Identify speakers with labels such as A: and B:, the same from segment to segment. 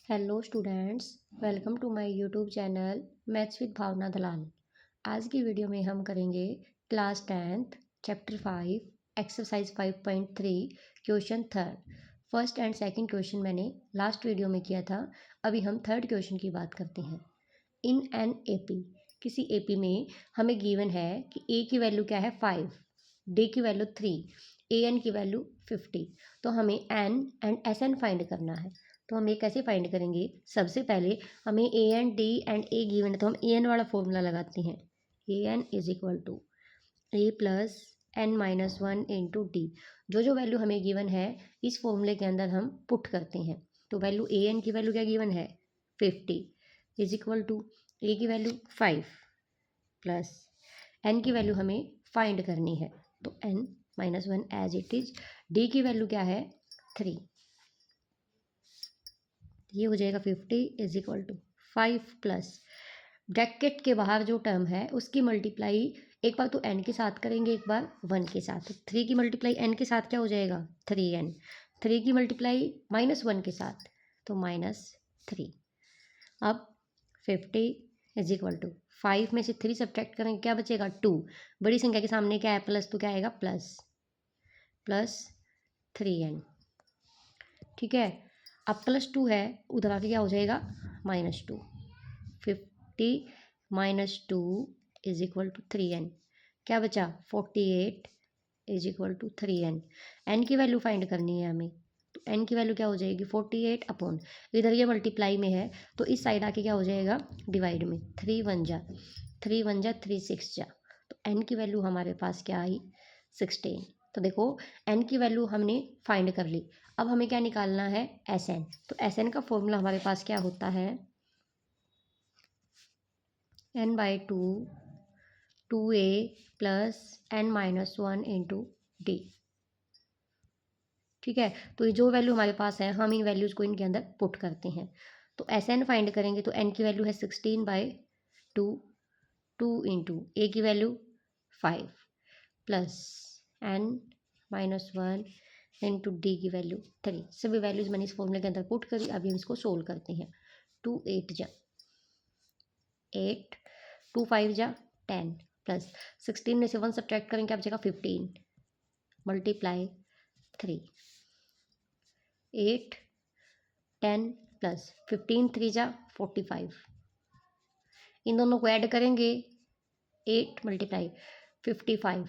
A: Hello students, welcome to my YouTube channel maths with Bhavna Dalal. आज की video में हम करेंगे class 10th chapter 5 exercise 5.3 question third. First and second question मैंने last video में किया था। अभी हम थर्ड क्वेश्चन की बात करते हैं। इन एन एपी, किसी एपी में हमें गिवन है कि ए की वैल्यू क्या है 5, डी की वैल्यू 3, ए एन की वैल्यू 50। तो हमें n and s n find करना है। तो हम ये कैसे फाइंड करेंगे? सबसे पहले हमें A N D and A given है, तो हम ए एन वाला फॉर्मूला लगाते हैं। A N is equal to A plus N minus one into D. जो जो वैल्यू हमें गिवन है इस फॉर्मूले के अंदर हम पुट करते हैं। तो वैल्यू ए एन की वैल्यू क्या गिवन है 50 इज इक्वल टू ए की वैल्यू 5 प्लस एन की वैल्यू हमें फाइंड करनी है, तो n minus one as it is. D की वैल्यू क्या है 3, ये हो जाएगा 50 is equal to 5 plus bracket के बाहर जो टर्म है उसकी मल्टीप्लाई एक बार तो एन के साथ करेंगे, एक बार वन के साथ। 3 की मल्टीप्लाई एन के साथ क्या हो जाएगा 3n, 3 की मल्टीप्लाई माइनस वन के साथ तो -3। अब 50 इज इक्वल टू 5 में से 3 सब्ट्रैक्ट करेंगे, क्या बचेगा 2। बड़ी संख्या के सामने क्या है प्लस, तो क्या आएगा प्लस 3n। ठीक है, अब +2 है, उधर आके क्या हो जाएगा -2। 50 -2 इज इक्वल टू 3n। क्या बचा 48 is equal to 3n। n की वैल्यू फाइंड करनी है हमें, तो n की वैल्यू क्या हो जाएगी 48 अपॉन, इधर ये मल्टीप्लाई में है तो इस साइड आके क्या हो जाएगा डिवाइड में। 3 1 जा 3 6 जा, तो n की वैल्यू हमारे पास क्या आई 16। तो देखो n की वैल्यू हमने फाइंड कर ली। अब हमें क्या निकालना है एस एन। तो एस एन का फॉर्मूला हमारे पास क्या होता है n/2 2a plus n minus one into D. ठीक है, तो ये जो वैल्यू हमारे पास है हम इन वैल्यूज़ को इनके अंदर पुट करते हैं। तो एस एन फाइंड करेंगे तो n की वैल्यू है 16/2, 2 इंटू ए की value 5 plus n minus one into D की वैल्यू 3। सभी वैल्यूज़ मैंने इस फॉर्मूले के अंदर पुट करी। अभी हम इसको सोल्व करते हैं। 2 8 जा 8, 2 5 जा 10 प्लस 16 में से 1 सब्ट्रैक्ट करेंगे, क्या बचेगा 15 मल्टीप्लाई 3। 8 10 प्लस 15 3 जा 45। इन दोनों को ऐड करेंगे 8 मल्टीप्लाई 55।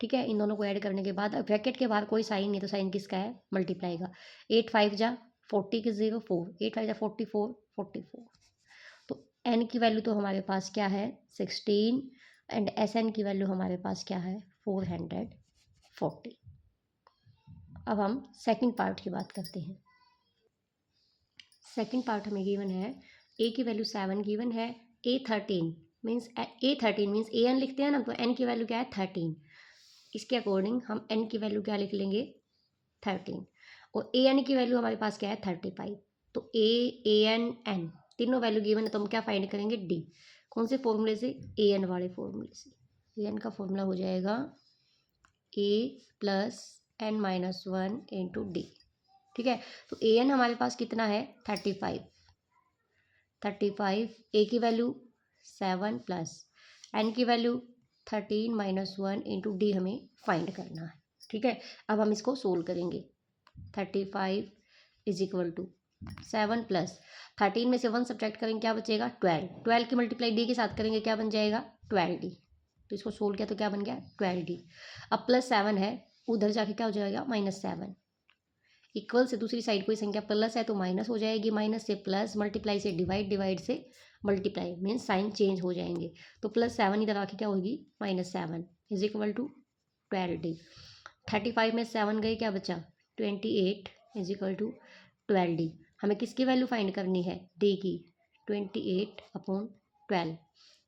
A: ठीक है, इन दोनों को ऐड करने के बाद ब्रैकेट के बाहर कोई साइन नहीं, तो साइन किसका है मल्टीप्लाई का। 8 5 जा 40 के 0 4, 8 5 जा 44 44। तो एन की वैल्यू तो हमारे पास क्या है 16 एंड एस एन की वैल्यू हमारे पास क्या है 440। अब हम सेकंड पार्ट की बात करते हैं। सेकंड पार्ट हमें गिवन है ए की वैल्यू 7 गिवन है, ए 13 मीन्स ए एन लिखते हैं ना, तो एन की वैल्यू क्या है 13। इसके अकॉर्डिंग हम एन की वैल्यू क्या लिख लेंगे 13, और ए एन की वैल्यू हमारे पास क्या है 35। तो ए एन एन तीनों वैल्यू गिवन है, तो हम क्या फाइंड करेंगे डी। कौन से फॉर्मूले से ए एन वाले फॉर्मूले से। ए एन का फॉर्मूला हो जाएगा A plus N minus one into D. ठीक है, तो ए एन हमारे पास कितना है 35। ए की वैल्यू 7 प्लस एन की value 13 minus one into D हमें फाइंड करना है। ठीक है, अब हम इसको सोल्व करेंगे। 35 इज इक्वल टू 7 प्लस 13 में से 1 सब्ट्रैक्ट करेंगे, क्या बचेगा 12। 12 की मल्टीप्लाई डी के साथ करेंगे, क्या बन जाएगा 12d। तो इसको सोल्व किया तो क्या बन गया 12d। अब प्लस 7 है, उधर जाके क्या हो जाएगा -7। इक्वल से दूसरी साइड कोई संख्या प्लस है तो माइनस हो जाएगी, माइनस से प्लस, मल्टीप्लाई से डिवाइड, डिवाइड से मल्टीप्लाई, मीन्स साइन चेंज हो जाएंगे। तो +7 इधर आके क्या होगी -7 इज इक्वल टू 12d। 35 में 7 गए, क्या बचा 28 इज इक्वल टू 12d। हमें किसकी वैल्यू फाइंड करनी है डी की, 28 अपॉन 12।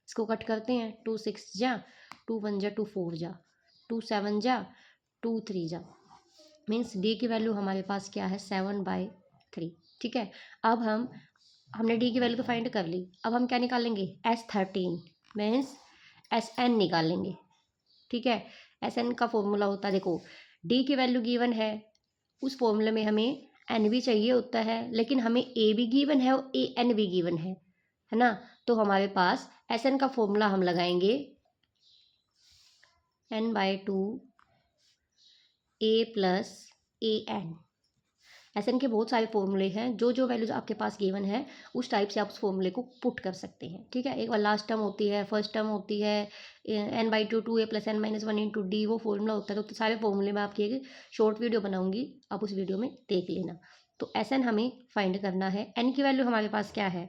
A: इसको कट करते हैं, 2 6 जा 2 1 जा 2 4 जा 2 7 जा 2 3 जा, मीन्स डी की वैल्यू हमारे पास क्या है 7/3। ठीक है, अब हमने डी की वैल्यू तो फाइंड कर ली। अब हम क्या निकालेंगे S13 मीन्स SN निकालेंगे। ठीक है, SN का फॉर्मूला होता है, देखो डी की वैल्यू गिवन है, उस फॉर्मूले में हमें एन भी चाहिए होता है, लेकिन हमें ए भी गिवन है और ए एन भी गिवन है ना। तो हमारे पास एस एन का फॉर्मूला हम लगाएंगे n/2 a plus a n. S n के बहुत सारे फॉर्मूले हैं, जो जो वैल्यूज आपके पास गिवन है उस टाइप से आप उस फॉर्मूले को पुट कर सकते हैं। ठीक है, एक बार लास्ट टर्म होती है, फर्स्ट टर्म होती है, n/2 2a plus n-1 into D, वो फॉर्मूला होता है। तो सारे फॉर्मूले में आपकी एक शॉर्ट वीडियो बनाऊंगी, आप उस वीडियो में देख लेना। तो एस एन हमें फाइंड करना है। एन की वैल्यू हमारे पास क्या है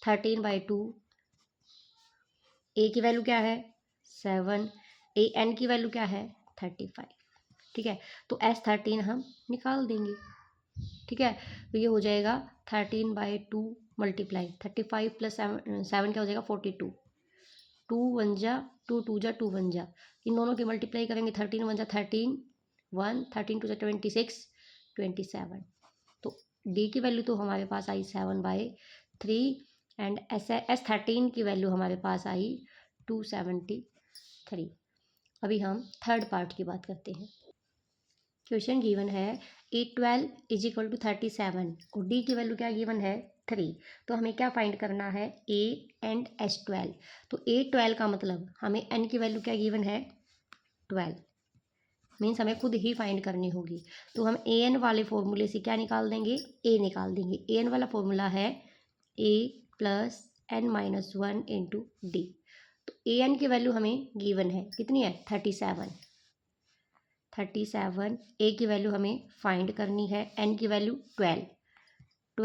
A: 13/2, ए की वैल्यू क्या है 7, ए एन की वैल्यू क्या है 35। ठीक है, तो S13 हम निकाल देंगे। ठीक है, तो ये हो जाएगा 13/2 मल्टीप्लाई 35 प्लस 7 क्या हो जाएगा 42। 2 1 जा 2 2 जा 2 1 जा, इन दोनों की मल्टीप्लाई करेंगे 13 1 जा 13 1 13 2 जा 26 27। तो डी की वैल्यू तो हमारे पास आई 7/3 एंड S13 की वैल्यू हमारे पास आई 273। अभी हम थर्ड पार्ट की बात करते हैं। क्वेश्चन गिवन है A12 इज इक्वल टू 37 और D की वैल्यू क्या गिवन है 3। तो हमें क्या फाइंड करना है A एंड S12। तो A12 का मतलब हमें N की वैल्यू क्या गिवन है 12, मीन्स हमें खुद ही फाइंड करनी होगी। तो हम AN वाले फॉर्मूले से क्या निकाल देंगे A निकाल देंगे। AN वाला फॉर्मूला है A plus n-1 into D. तो AN की वैल्यू हमें गिवन है कितनी है 37। ए की वैल्यू हमें फाइंड करनी है, एन की वैल्यू 12 -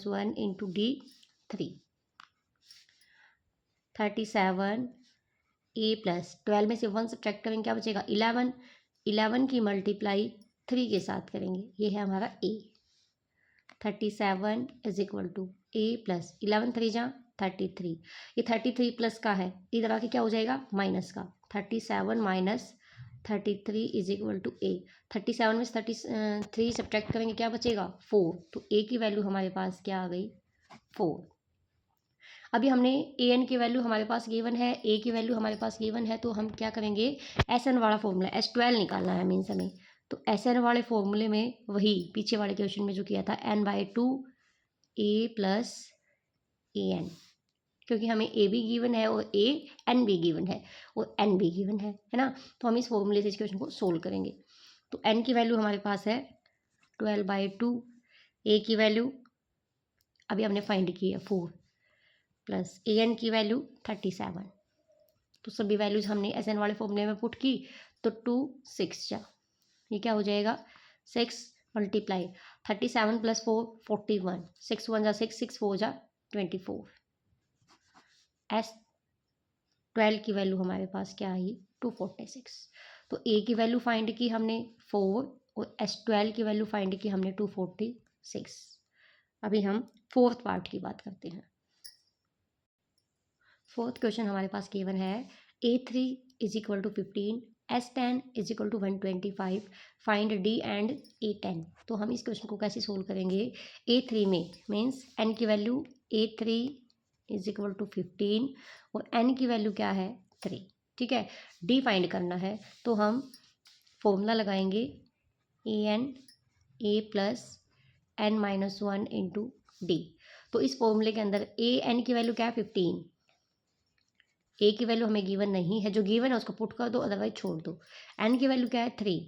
A: 1 इंटू डी 3। 37 ए प्लस 12 में से 1 सब्ट्रैक्ट करेंगे क्या बचेगा 11। 11 की मल्टीप्लाई 3 के साथ करेंगे, ये है हमारा a. 37 is equal to A plus 11 3 जा 33। ये 33 प्लस का है, इधर आके क्या हो जाएगा माइनस का। 37 माइनस 33 इज इक्वल टू ए। 37 में से 33 सब्ट्रैक्ट करेंगे क्या बचेगा 4। तो ए की वैल्यू हमारे पास क्या आ गई 4। अभी हमने ए एन की वैल्यू हमारे पास गिवन है, ए की वैल्यू हमारे पास गिवन है, तो हम क्या करेंगे एस एन वाला फॉर्मूला S12 निकालना है मीन्स हमें। तो एस एन वाले फॉर्मूले में वही पीछे वाले क्वेश्चन में जो किया था n/2 A plus a N, क्योंकि हमें ए भी गिवन है और ए एन भी गिवन है और एन भी गिवन है ना। तो हम इस फॉर्मूले से इस क्वेश्चन को सोल्व करेंगे। तो एन की वैल्यू हमारे पास है 12/2, ए की वैल्यू अभी हमने फाइंड की है 4 प्लस ए एन की वैल्यू 37। तो सभी वैल्यूज हमने एस एन वाले फॉर्मूले में पुट की, तो 2 6 जा, ये क्या हो जाएगा 6 मल्टीप्लाई 37 प्लस 4 41, 6 1 जा 6 6 4 जा 24। S12 की वैल्यू हमारे पास क्या आई 246। तो ए की वैल्यू फाइंड की हमने 4 और S12 की वैल्यू फाइंड की हमने 246। अभी हम फोर्थ पार्ट की बात करते हैं। फोर्थ क्वेश्चन हमारे पास गिवन है A3 is equal to 15, S10 is equal to 125, find D and A10। तो हम इस क्वेश्चन को कैसे सोल्व करेंगे A3 में, मीन्स n की value A3 is equal to 15 और n की वैल्यू क्या है 3। ठीक है, D फाइंड करना है, तो हम फॉर्मूला लगाएंगे AN A plus n-1 into D. तो इस फॉर्मूले के अंदर AN की वैल्यू क्या है 15, ए की वैल्यू हमें गिवन नहीं है, जो गिवन है उसको पुट कर दो, अदरवाइज छोड़ दो। एन की वैल्यू क्या है 3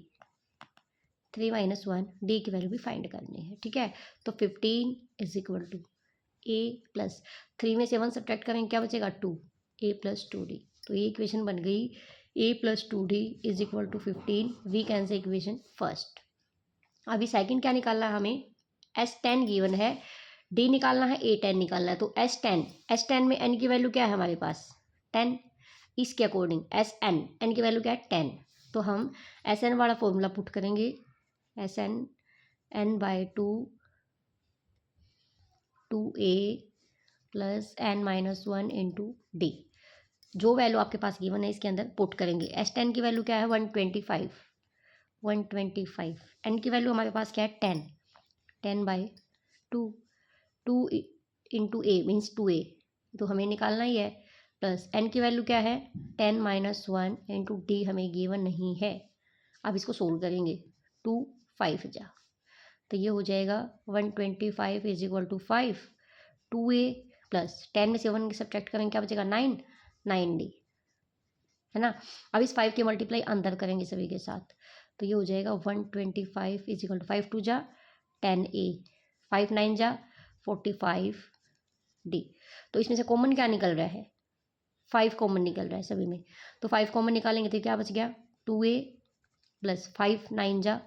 A: - 1, डी की वैल्यू भी फाइंड करनी है। ठीक है, तो 15 is equal to A plus 3 में से 1 सब्ट्रैक्ट करेंगे क्या बचेगा 2, ए प्लस 2d। तो ये इक्वेशन बन गई A plus 2d is equal to 15। We can say equation first. अभी सेकंड क्या निकालना है हमें S10 गिवन है, डी निकालना है, A10 निकालना है। तो S10 में n की वैल्यू क्या है हमारे पास 10, इसके अकॉर्डिंग एन की वैल्यू क्या है 10। तो हम SN वाला फॉर्मूला पुट करेंगे, SN n/2 2a plus n-1 into D. जो वैल्यू आपके पास गिवन है इसके अंदर पुट करेंगे। S10 की वैल्यू क्या है 125, एन की वैल्यू हमारे पास क्या है 10/2, 2 इंटू ए मीन्स 2a, तो हमें निकालना ही है, प्लस एन की वैल्यू क्या है 10 - 1 इंटू डी हमें गिवन नहीं है। अब इसको सोल्व करेंगे 2 5 जा तो ये हो जाएगा 125 is equal to 5, 2a plus 10 में से 1 सब्ट्रैक्ट करेंगे क्या बचेगा 9, 9d है ना। अब इस 5 की मल्टीप्लाई अंदर करेंगे सभी के साथ, तो ये हो जाएगा 125 इज इक्वल टू 5 2 जा 10a, 5 9 जा 45d। तो इसमें से कॉमन क्या निकल रहा है, 5 कॉमन निकल रहा है सभी में, तो 5 कॉमन निकालेंगे तो क्या बच गया 2a प्लस 5 9 जा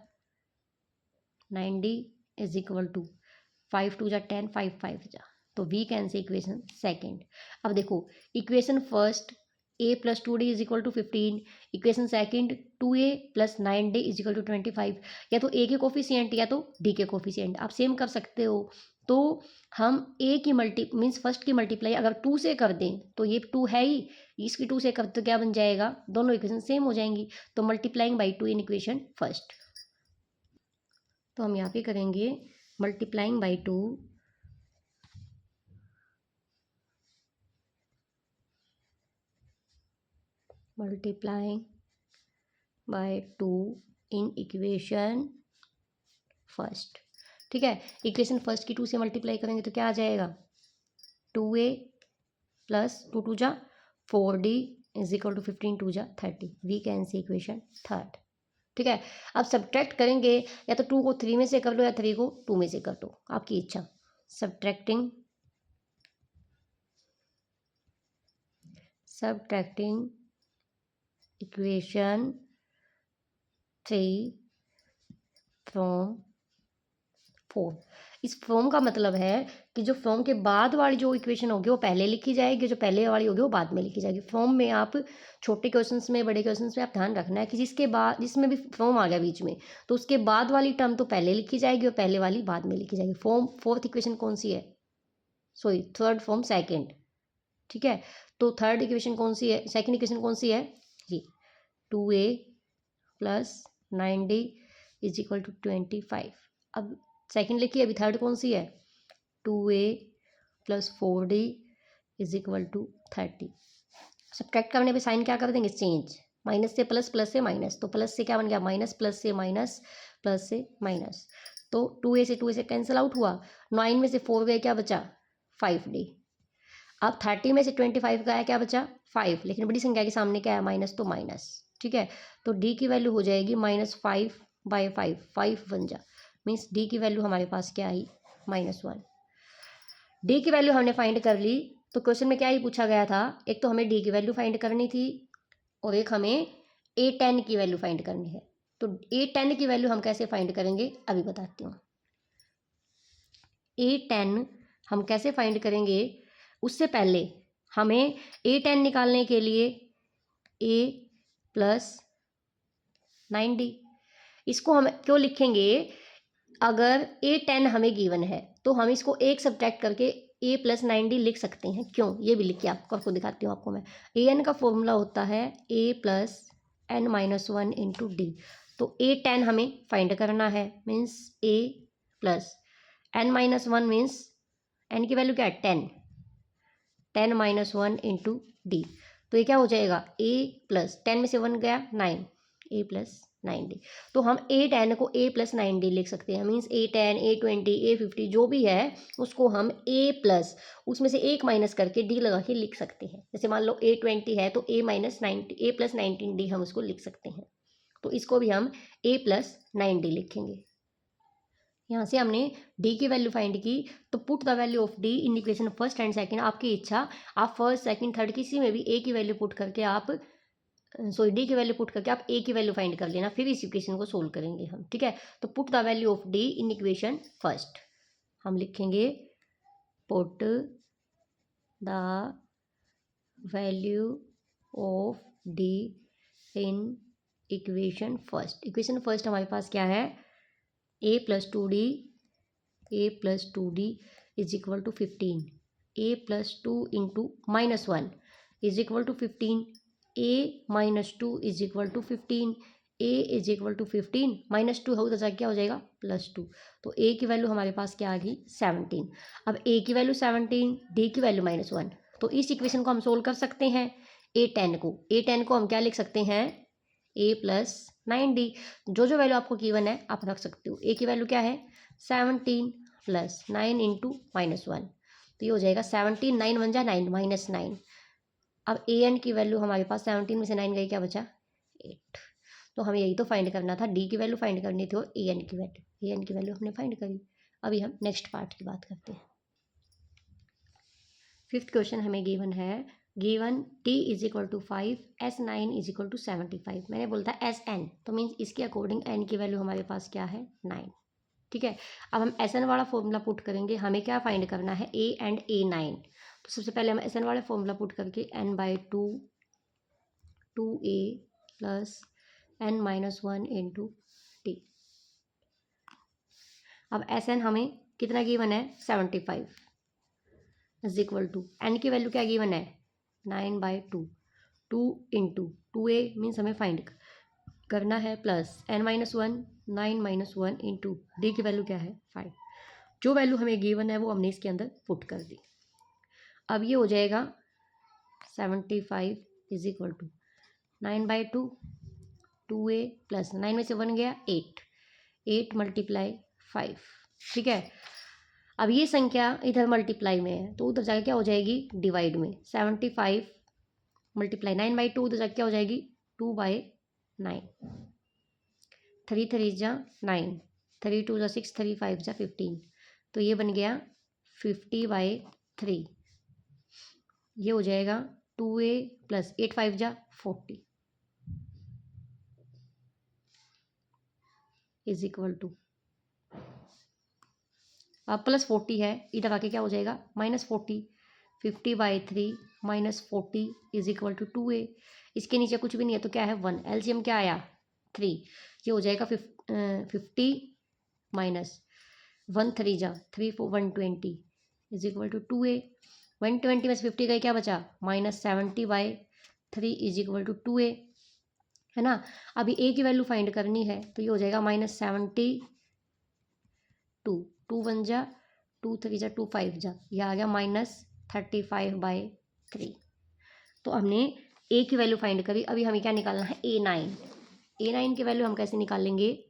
A: 9d इज इक्वल टू 5 2 जा 10 5 5 जा। तो we can say equation second. अब देखो equation first a plus 2d is equal to 15, equation second 2a plus 9d is equal to 25। या तो a के कोफिशिएंट या तो d के कोफिशिएंट आप सेम कर सकते हो। तो हम a की मीन्स फर्स्ट की मल्टीप्लाई अगर 2 से कर दें तो ये 2 है ही, इसकी 2 से कर तो क्या बन जाएगा, दोनों इक्वेशन सेम हो जाएंगी। तो multiplying by 2 in equation first, तो हम यहाँ पे करेंगे multiplying by 2 multiplying by 2 in equation first. ठीक है, इक्वेशन फर्स्ट की 2 से मल्टीप्लाई करेंगे तो क्या आ जाएगा 2a प्लस 2 2 जा 4d इज इक्वल टू 15 2 जा 30। We can see equation third. ठीक है, अब सब्ट्रैक्ट करेंगे या तो 2 को 3 में से कर लो या 3 को 2 में से कर दो, आपकी इच्छा। Subtracting equation 3 from 4। इस फ्रॉम का मतलब है कि जो फ्रॉम के बाद वाली जो इक्वेशन होगी वो पहले लिखी जाएगी, जो पहले वाली होगी वो बाद में लिखी जाएगी। फ्रॉम में आप छोटे क्वेश्चंस में बड़े क्वेश्चंस में आप ध्यान रखना है कि जिसके बाद जिसमें भी फ्रॉम आ गया बीच में तो उसके बाद वाली टर्म तो पहले लिखी जाएगी और पहले वाली बाद में लिखी जाएगी। फॉर्म फोर्थ इक्वेशन कौन सी है, सॉरी थर्ड फॉर्म सेकेंड। ठीक है, तो थर्ड इक्वेशन कौन सी है, सेकेंड इक्वेशन कौन सी है जी 2a plus 9d is equal to 25। अब सेकेंड लिखिए, अभी थर्ड कौन सी है 2a plus 4d is equal to 30। Subtract करने पे साइन क्या कर देंगे चेंज, माइनस से प्लस प्लस से माइनस, तो प्लस से क्या बन गया माइनस, प्लस से माइनस, प्लस से माइनस। तो 2a से कैंसिल आउट हुआ, 9 में से 4 गए क्या बचा 5d। अब 30 में से 25 गया क्या बचा 5, लेकिन बड़ी संख्या के सामने क्या है माइनस, तो माइनस। ठीक है, तो d की वैल्यू हो जाएगी -5 बाई 5, 5 बन जा, मीन्स d की वैल्यू हमारे पास क्या आई -1। d की वैल्यू हमने फाइंड कर ली, तो क्वेश्चन में क्या ही पूछा गया था, एक तो हमें d की वैल्यू फाइंड करनी थी और एक हमें a10 की वैल्यू फाइंड करनी है। तो a10 की वैल्यू हम कैसे फाइंड करेंगे अभी बताती हूँ। a10 हम कैसे फाइंड करेंगे, उससे पहले हमें a10 निकालने के लिए a प्लस 9d, इसको हम क्यों लिखेंगे, अगर a10 हमें गिवन है तो हम इसको एक सब्ट्रैक्ट करके a प्लस 9d लिख सकते हैं। क्यों, ये भी लिख के आपको दिखाती हूँ आपको मैं। an का फॉर्मूला होता है a plus n-1 into D. तो a10 हमें फाइंड करना है, means a plus n-1 means n की वैल्यू क्या है 10-1 इंटू डी। तो ये क्या हो जाएगा a प्लस 10 में से 1 गया 9, a प्लस 9d। तो हम a10 को a प्लस 9d लिख सकते हैं, मीन्स a10 a20 a50 जो भी है उसको हम a प्लस उसमें से एक माइनस करके d लगा के लिख सकते हैं। जैसे मान लो a20 है तो a प्लस 19d हम उसको लिख सकते हैं। तो इसको भी हम a प्लस 9d लिखेंगे। यहाँ से हमने d की वैल्यू फाइंड की, तो put the value of d in equation first and second, आपकी इच्छा, आप फर्स्ट सेकंड थर्ड किसी में भी a की वैल्यू पुट करके आप डी की वैल्यू पुट करके आप ए की वैल्यू फाइंड कर लेना, फिर इस इक्वेशन को सोल्व करेंगे हम। ठीक है, तो put the value of d in equation first, हम लिखेंगे put the value of d in equation first. Equation first हमारे पास क्या है a plus 2d is equal to 15, a plus 2 into -1 is equal to 15, a minus 2 is equal to 15, a is equal to 15 -2 हो तो क्या हो जाएगा +2। तो a की वैल्यू हमारे पास क्या आ गई 17। अब a की वैल्यू 17, d की वैल्यू -1, तो इस इक्वेशन को हम सोल्व कर सकते हैं। a10 को हम क्या लिख सकते हैं a प्लस 9d, जो वैल्यू आपको गिवन है आप रख सकते हो। a की वैल्यू क्या है 17 प्लस 9 इंटू -1, तो ये हो जाएगा 17, 9 1 जा 9, -9। अब ए एन की वैल्यू हमारे पास 17 में से 9 गई, क्या बचा 8। तो हमें यही तो फाइंड करना था, डी की वैल्यू फाइंड करनी थी और ए एन की वैल्यू, ए एन की वैल्यू हमने फाइंड करी। अभी हम नेक्स्ट पार्ट की बात करते हैं। फिफ्थ क्वेश्चन हमें गिवन है, given t is equal to 5, S9 is equal to 75। मैंने बोलता है SN, तो मीन्स इसके अकॉर्डिंग n की वैल्यू हमारे पास क्या है 9। ठीक है, अब हम SN वाला फॉर्मूला पुट करेंगे। हमें क्या फाइंड करना है, a एंड A9। तो सबसे पहले हम SN वाले फॉर्मूला पुट करके n/2 2a plus n-1 into T. अब SN हमें कितना गिवन है 75 इज इक्वल टू एन की वैल्यू क्या गिवन है 9/2, 2 इंटू 2a मीन्स हमें फाइंड करना है, प्लस n-1 9-1 इंटू डी की वैल्यू क्या है 5। जो वैल्यू हमें गिवन है वो हमने इसके अंदर पुट कर दी। अब ये हो जाएगा 75 is equal to 9/2 2a plus 9 में से 1 गया 8, 8 × 5। ठीक है, अब ये संख्या इधर मल्टीप्लाई में है तो उधर जाके क्या हो जाएगी डिवाइड में। 75 × 9/2 उधर जाके क्या हो जाएगी 2/9। 3 3 जा 9, 3 2 जा 6, 3 5 जा 15, तो ये बन गया 50/3। ये हो जाएगा 2a प्लस 8 5 जा 40 इज इक्वल टू, अब +40 है, इधर आके क्या हो जाएगा -40। 50/3 -40 इज इक्वल टू 2a। इसके नीचे कुछ भी नहीं है तो क्या है 1, एलसीएम क्या आया 3। ये हो जाएगा 50 माइनस 1 3 जा 3 4 120 इज इक्वल टू 2a। 120 में से 50 गए, क्या बचा -70/3 इज इक्वल टू 2a, है ना। अभी a की वैल्यू फाइंड करनी है तो ये हो जाएगा -72, 2 1 जा 2 3 जा 2 5 जा, यह आ गया -35/3। तो हमने a की वैल्यू फाइंड करी। अभी हमें क्या निकालना है A9। A9 की वैल्यू हम कैसे निकालेंगे,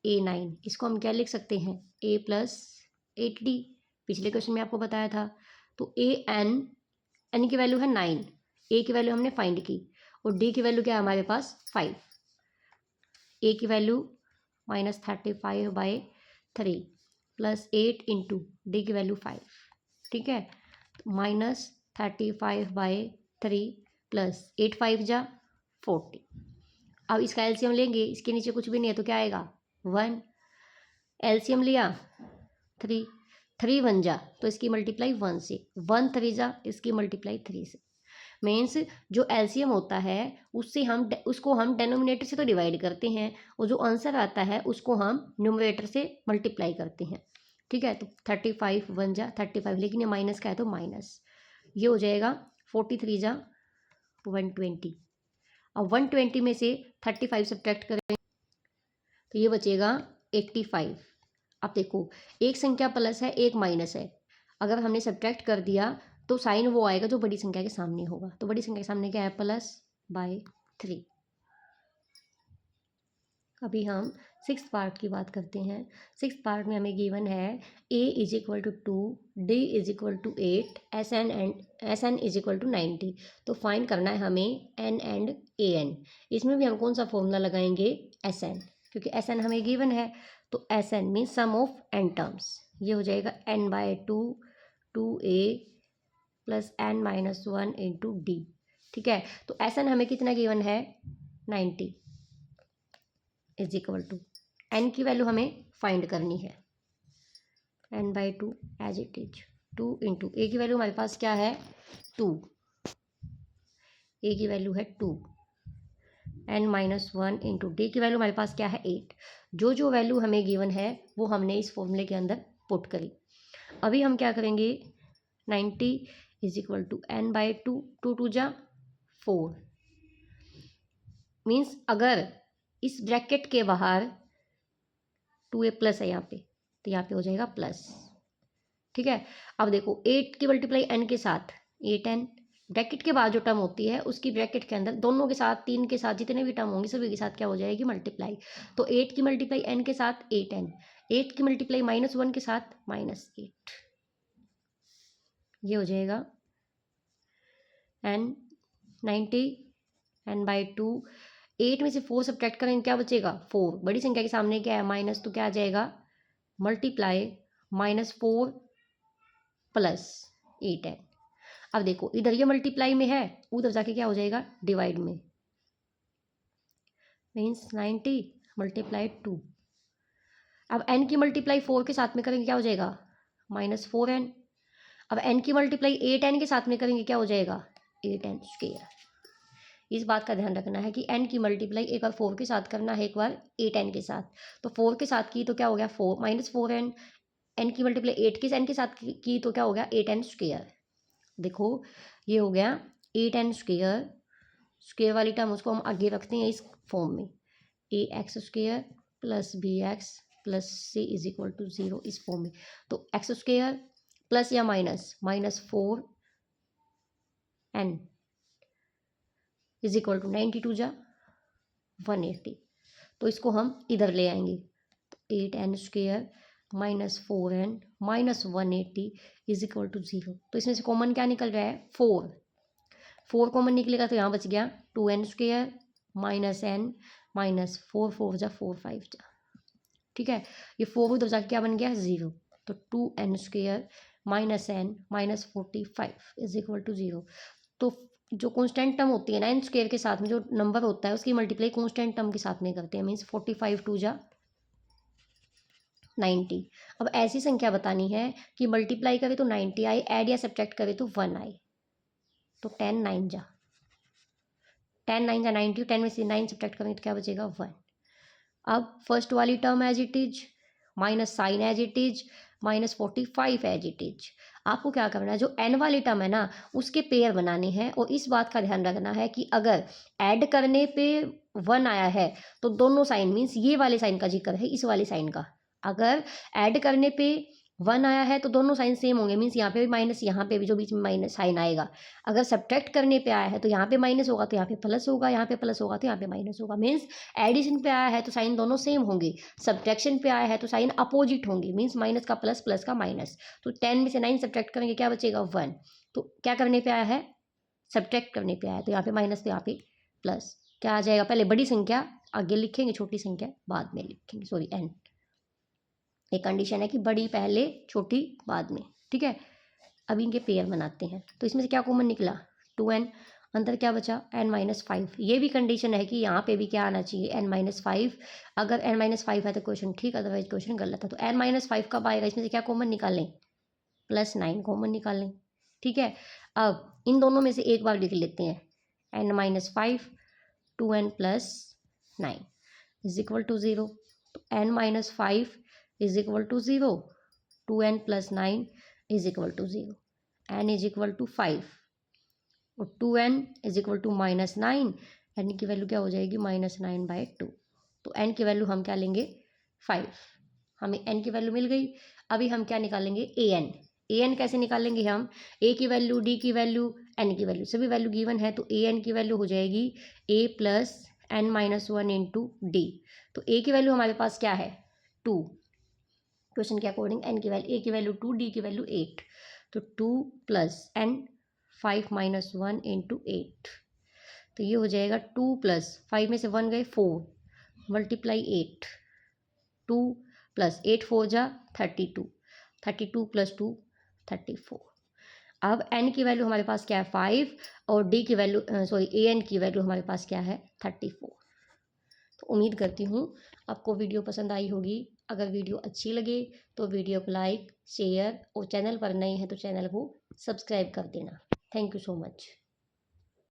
A: A9 इसको हम क्या लिख सकते हैं a प्लस 8d, पिछले क्वेश्चन में आपको बताया था। तो n की वैल्यू है 9, a की वैल्यू हमने फाइंड की और d की वैल्यू क्या है हमारे पास 5। a की वैल्यू -35/3 प्लस 8 इंटू डी की वैल्यू 5। ठीक है, -35/3 प्लस 8 5 जा 40। अब इसका एलसीएम लेंगे, इसके नीचे कुछ भी नहीं है तो क्या आएगा 1। एलसीएम लिया 3, 3 1 जा तो इसकी मल्टीप्लाई 1 से, 1 3 जा इसकी मल्टीप्लाई 3 से। मीन्स जो एलसीएम होता है उसको हम डेनोमिनेटर से तो डिवाइड करते हैं और जो आंसर आता है उसको हम न्यूमरेटर से मल्टीप्लाई करते हैं। ठीक है, तो 35 1 जा 35, लेकिन ये माइनस का है तो माइनस, ये हो जाएगा 43 जा 120। अब 120 में से 35 सब्ट्रैक्ट करें तो ये बचेगा 85। अब देखो एक संख्या प्लस है एक माइनस है, अगर हमने सब्ट्रैक्ट कर दिया तो साइन वो आएगा जो बड़ी संख्या के सामने होगा। तो बड़ी संख्या के सामने क्या है +/3। अभी हम 6th पार्ट की बात करते हैं। 6th पार्ट में हमें गिवन है a is equal to 2, d is equal to 8, SN is equal to 90। तो फाइंड करना है हमें n एंड an। इसमें भी हम कौन सा फॉर्मूला लगाएंगे SN, क्योंकि SN हमें गिवन है। तो SN means sum of n terms, ये हो जाएगा n/2 2a plus n-1 into D. ठीक है, तो SN हमें कितना गिवन है 90 इज इक्वल टू n की वैल्यू हमें फाइंड करनी है n/2 as it is 2 into a की वैल्यू हमारे पास क्या है 2, a की वैल्यू है 2, n-1 इंटू डी की वैल्यू हमारे पास क्या है 8। जो जो वैल्यू हमें गिवन है वो हमने इस फॉर्मूले के अंदर पुट करी। अभी हम क्या करेंगे 90 इज इक्वल टू n/2, 2 2 जा 4। मीन्स अगर इस ब्रैकेट के बाहर 2a प्लस है यहाँ पे तो यहाँ पे हो जाएगा प्लस। ठीक है, अब देखो 8 की मल्टीप्लाई n के साथ 8n, ब्रैकेट के बाद जो टर्म होती है उसकी ब्रैकेट के अंदर दोनों के साथ, 3 के साथ जितने भी टर्म होंगे सभी के साथ क्या हो जाएगी, मल्टीप्लाई। तो 8 की मल्टीप्लाई n के साथ 8n, 8 की मल्टीप्लाई -1 के साथ -8, ये हो जाएगा n 90 n/2। 8 में से 4 सब्ट्रैक्ट करेंगे क्या बचेगा, 4। बड़ी संख्या के सामने क्या है, माइनस, तो क्या आ जाएगा, मल्टीप्लाई -4 + 8n। अब देखो इधर ये मल्टीप्लाई में है, उधर जाके क्या हो जाएगा, डिवाइड में, मीन्स 90 × 2। अब n की मल्टीप्लाई 4 के साथ में करेंगे क्या हो जाएगा, -4n। अब n की मल्टीप्लाई 8n के साथ में करेंगे क्या हो जाएगा, 8n²। इस बात का ध्यान रखना है कि n की मल्टीप्लाई एक बार 4 के साथ करना है, एक बार 8n के साथ। तो 4 के साथ की तो क्या हो गया, 4 -4n। n की मल्टीप्लाई 8 के n के साथ की तो क्या हो गया, 8n²। देखो ये हो गया 8n²। स्क्वेयर वाली टर्म उसको हम आगे रखते हैं इस फॉर्म में, ax² + bx + c = 0, इस फॉर्म में। तो x² प्लस या माइनस -4n = 92 जा 180। तो इसको हम इधर ले आएंगे, तो 8n² -4n -180 = 0। तो इसमें से कॉमन क्या निकल रहा है, 4। 4 कॉमन निकलेगा तो यहाँ बच गया 2n² -n -4 4 जा 4 5 जा, ठीक है। ये 4 उधर जाके क्या बन गया, 0। तो 2n² -n -45 = 0। तो जो कांस्टेंट टर्म होती है ना n² के साथ में, जो नंबर होता है उसकी मल्टीप्लाई कांस्टेंट टर्म के साथ में करते हैं, मीन्स 45 2 जा 90। अब ऐसी संख्या बतानी है कि मल्टीप्लाई करे तो 90 आए, ऐड या सब्ट्रैक्ट करे तो 1 आए। तो 10 9 जा 90, 10 में से 9 सब्ट्रैक्ट करेंगे तो क्या बचेगा, 1। अब फर्स्ट वाली term as it is, minus sign as it is, -45 as it is. आपको क्या करना है, जो n वाली टर्म है ना उसके पेयर बनाने हैं, और इस बात का ध्यान रखना है कि अगर ऐड करने पे 1 आया है तो दोनों साइन, मीन्स ये वाले साइन का जिक्र है इस वाले साइन का। अगर ऐड करने पे 1 आया है तो दोनों साइन सेम होंगे, मीन्स यहाँ पे भी माइनस, यहाँ पे भी जो बीच में माइनस साइन आएगा। अगर सब्ट्रैक्ट करने पे आया है तो यहाँ पे माइनस होगा तो यहाँ पे प्लस होगा, यहाँ पे प्लस होगा तो यहाँ पे माइनस होगा। मीन्स एडिशन पे आया है तो साइन दोनों सेम होंगे, सब्ट्रैक्शन पे आया है तो साइन अपोजिट होंगे, मीन्स माइनस का प्लस, प्लस का माइनस। तो 10 में से 9 सब्ट्रैक्ट करेंगे क्या बचेगा, 1। तो क्या करने पे आया है, सब्ट्रैक्ट करने पे आया है, तो यहाँ पे माइनस तो यहाँ पे प्लस। क्या आ जाएगा, पहले बड़ी संख्या आगे लिखेंगे, छोटी संख्या बाद में लिखेंगे, सॉरी n। एक कंडीशन है कि बड़ी पहले छोटी बाद में, ठीक है। अब इनके पेयर बनाते हैं, तो इसमें से क्या कॉमन निकला, 2n। अंदर क्या बचा, n -5। ये भी कंडीशन है कि यहाँ पे भी क्या आना चाहिए, n -5। अगर n -5 है तो क्वेश्चन ठीक, अदरवाइज क्वेश्चन गलत है। तो n -5 कब आएगा, इसमें से क्या कॉमन निकालें, +9 कॉमन निकाल लें, ठीक है। अब इन दोनों में से एक बार लिख लेते हैं, n -5 2n + 9 = 0। तो n -5 = 0, 2n + 9 = 0, n = 5 और 2n = -9। n की वैल्यू क्या हो जाएगी, -9/2। तो n की वैल्यू हम क्या लेंगे, 5। हमें n की वैल्यू मिल गई। अभी हम क्या निकालेंगे, an कैसे निकालेंगे हम, a की वैल्यू, d की वैल्यू, n की वैल्यू, सभी वैल्यू गिवन है। तो an की वैल्यू हो जाएगी a + n - 1 × d। तो a की वैल्यू हमारे पास क्या है, 2। क्वेश्चन के अकॉर्डिंग n की वैल्यू, a की वैल्यू 2, d की वैल्यू 8। तो 2 + n 5 - 1 × 8। तो ये हो जाएगा 2 + 5 में से 1 गए 4 × 8, 2 + 8 4 जा 32, 32 + 2 34। अब n की वैल्यू हमारे पास क्या है, 5, और d की वैल्यू, सॉरी an की वैल्यू हमारे पास क्या है, 34। तो उम्मीद करती हूँ आपको वीडियो पसंद आई होगी। अगर वीडियो अच्छी लगे तो वीडियो को लाइक, शेयर, और चैनल पर नए हैं तो चैनल को सब्सक्राइब कर देना। Thank you so much.